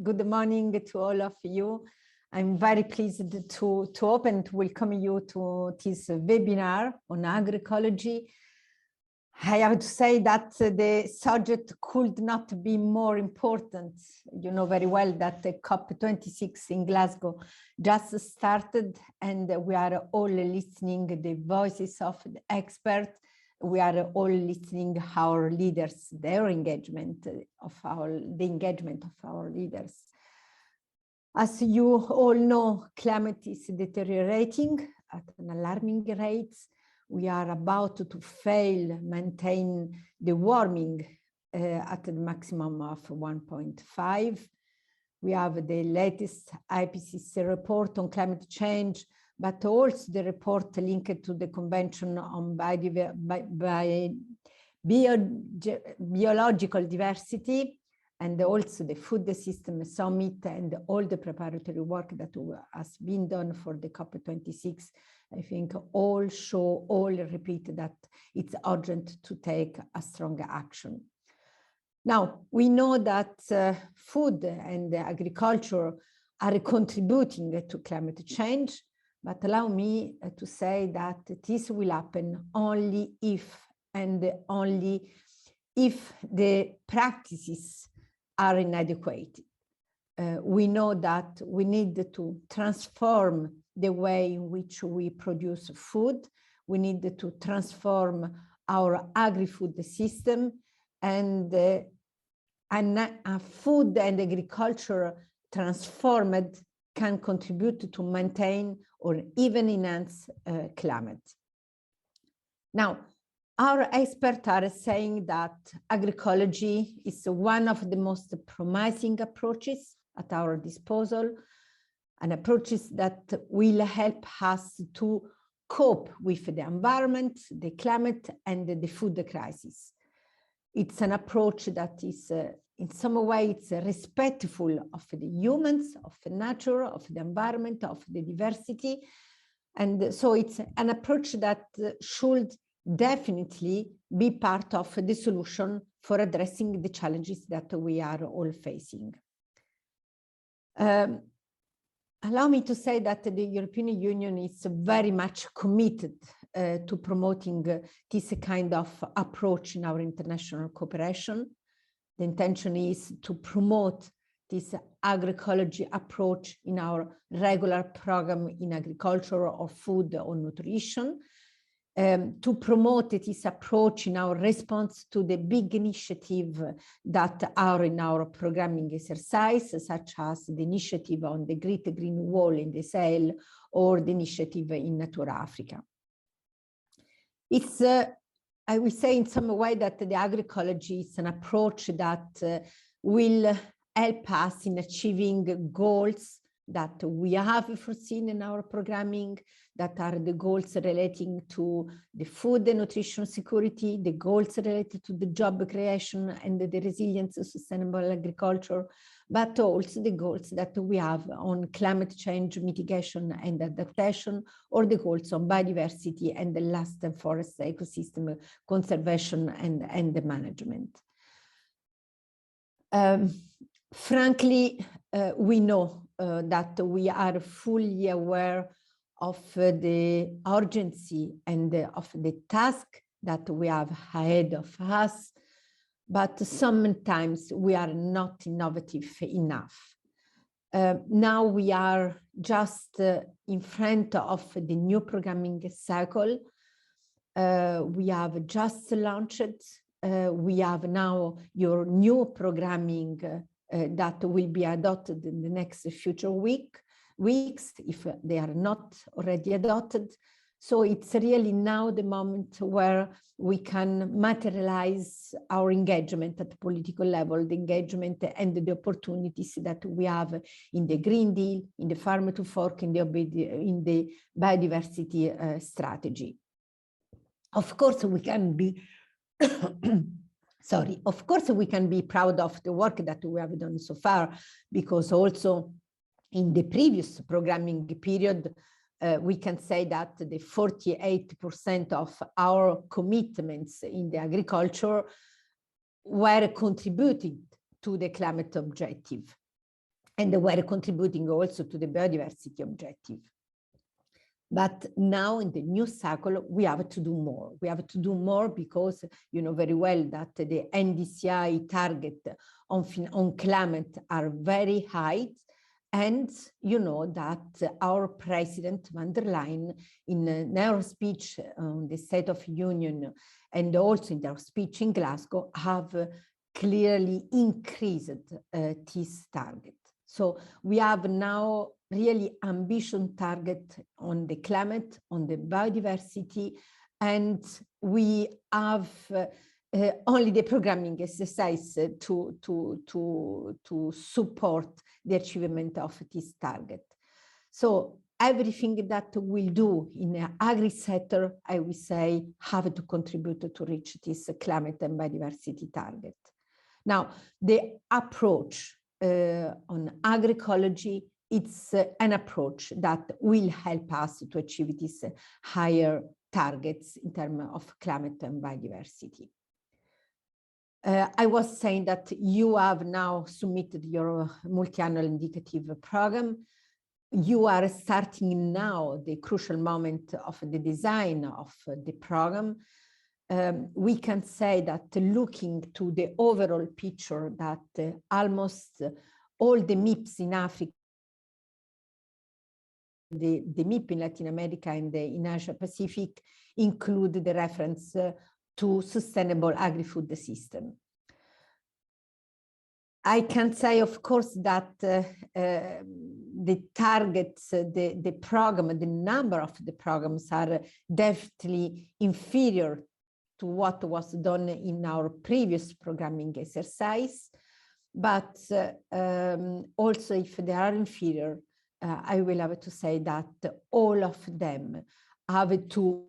Good morning to all of you. I'm very pleased to open, to welcome you to this webinar on agroecology. I have to say that the subject could not be more important. You know very well that the COP26 in Glasgow just started, and we are all listening the voices of the experts. We are all listening our leaders, their engagement the engagement of our leaders. As you all know, climate is deteriorating at an alarming rate. We are about to fail maintain the warming at the maximum of 1.5. We have the latest IPCC report on climate change, but also the report linked to the Convention on Biological Diversity, and also the Food System Summit and all the preparatory work that has been done for the COP26. I think all repeat that it's urgent to take a strong action. Now, we know that food and agriculture are contributing to climate change, but allow me to say that this will happen only if the practices are inadequate. We know that we need to transform the way in which we produce food. We need to transform our agri-food system, and a food and agriculture transformed can contribute to maintain or even enhance climate. Now, our experts are saying that agroecology is one of the most promising approaches at our disposal, an approach that will help us to cope with the environment, the climate, and the food crisis. It's an approach that is in some way it's respectful of the humans, of the nature, of the environment, of the diversity. And so it's an approach that should definitely be part of the solution for addressing the challenges that we are all facing. Allow me to say that the European Union is very much committed to promoting this kind of approach in our international cooperation. The intention is to promote this agroecology approach in our regular program in agriculture or food or nutrition, to promote this approach in our response to the big initiatives that are in our programming exercise, such as the initiative on the Great Green Wall in the Sahel or the initiative in Natura Africa. It's I will say in some way that the agroecology is an approach that will help us in achieving goals that we have foreseen in our programming, that are the goals relating to the food and nutrition security, the goals related to the job creation and the resilience of sustainable agriculture, but also the goals that we have on climate change mitigation and adaptation, or the goals on biodiversity and the last forest ecosystem conservation and the management. Frankly, we know that we are fully aware of the urgency and of the task that we have ahead of us, but sometimes we are not innovative enough. Now we are just in front of the new programming cycle. We have just launched. We have now your new programming that will be adopted in the next future weeks, if they are not already adopted. So it's really now the moment where we can materialize our engagement at the political level, the engagement and the opportunities that we have in the Green Deal, in the Farm to Fork, in the biodiversity strategy. Of course, we can be sorry, of course, we can be proud of the work that we have done so far, because also in the previous programming period, we can say that the 48% of our commitments in the agriculture were contributing to the climate objective. and were contributing also to the biodiversity objective. But now in the new cycle, we have to do more. We have to do more because you know very well that the NDCI target on climate are very high. And you know that our President van der Leyen in their speech on the State of Union and also in their speech in Glasgow have clearly increased this target. So we have now really ambitious target on the climate, on the biodiversity, and we have only the programming exercise to support the achievement of this target. So everything that we'll do in the agri sector, I will say, have to contribute to reach this climate and biodiversity target. Now, the approach on agroecology, it's an approach that will help us to achieve these higher targets in terms of climate and biodiversity. I was saying that you have now submitted your multi-annual indicative program. You are starting now the crucial moment of the design of the program. We can say that looking to the overall picture that almost all the MIPs in Africa, the MIP in Latin America and in Asia Pacific include the reference to sustainable agri-food system. I can say, of course, that the targets, the program, the number of the programs are definitely inferior to what was done in our previous programming exercise. But also if they are inferior, I will have to say that all of them have to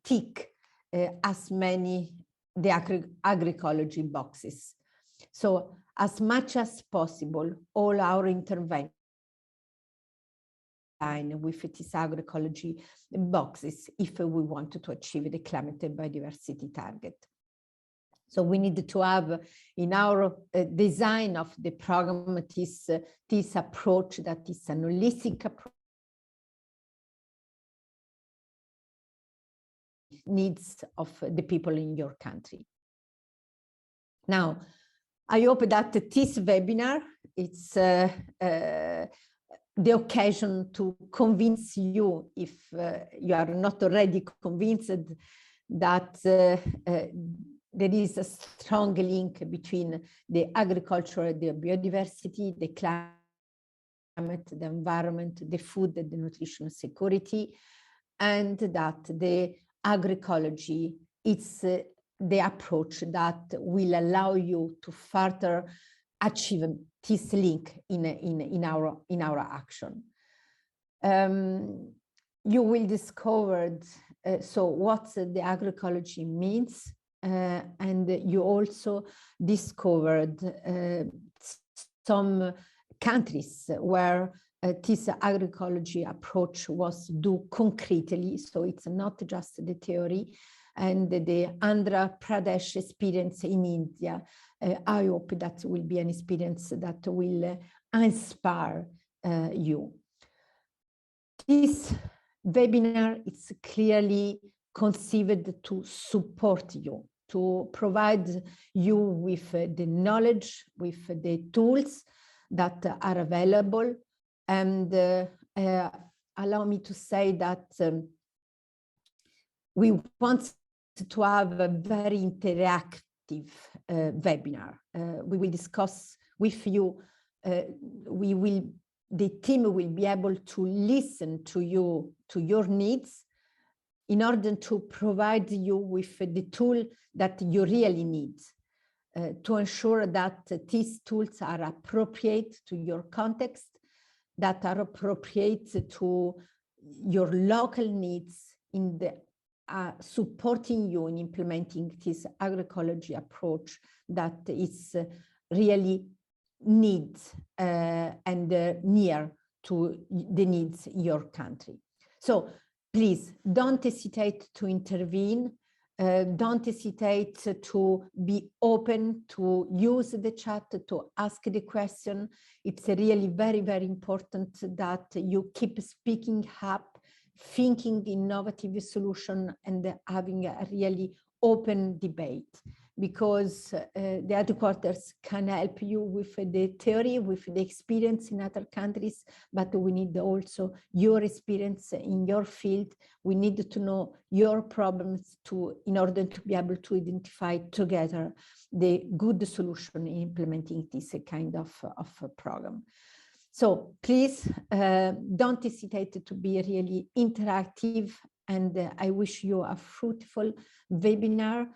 tick as many the Agricology boxes. So as much as possible, all our intervention with this Agroecology boxes if we want to achieve the climate and biodiversity target. So we need to have in our design of the program this approach that is an holistic approach. Needs of the people in your country. Now, I hope that this webinar, it's the occasion to convince you, if you are not already convinced, that there is a strong link between the agriculture, the biodiversity, the climate, the environment, the food, and the nutritional security, and that the agroecology is the approach that will allow you to further achieve this link in our action. You will discover so what the agroecology means, and you also discovered some countries where this agroecology approach was done concretely, so it's not just the theory. And the Andhra Pradesh experience in India, I hope that will be an experience that will inspire you. This webinar is clearly conceived to support you, to provide you with the knowledge, with the tools that are available. And allow me to say that we want to have a very interactive webinar. We will discuss with you, the team will be able to listen to you, to your needs, in order to provide you with the tool that you really need, to ensure that these tools are appropriate to your context, that are appropriate to your local needs in the supporting you in implementing this agroecology approach that is really needs and near to the needs in your country. So please don't hesitate to intervene. Don't hesitate to be open, to use the chat, to ask the question. It's really very, very important that you keep speaking up, thinking innovative solution, and having a really open debate, because the headquarters can help you with the theory, with the experience in other countries, but we need also your experience in your field. We need to know your problems in order to be able to identify together the good solution in implementing this kind of program. So please don't hesitate to be really interactive, and I wish you a fruitful webinar.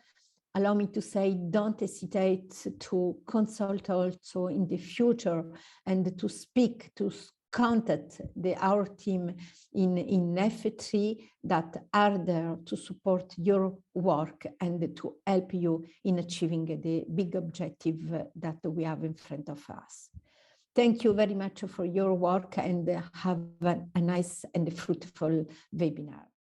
Allow me to say, don't hesitate to consult also in the future and to speak, to contact our team in F3 that are there to support your work and to help you in achieving the big objective that we have in front of us. Thank you very much for your work, and have a nice and fruitful webinar.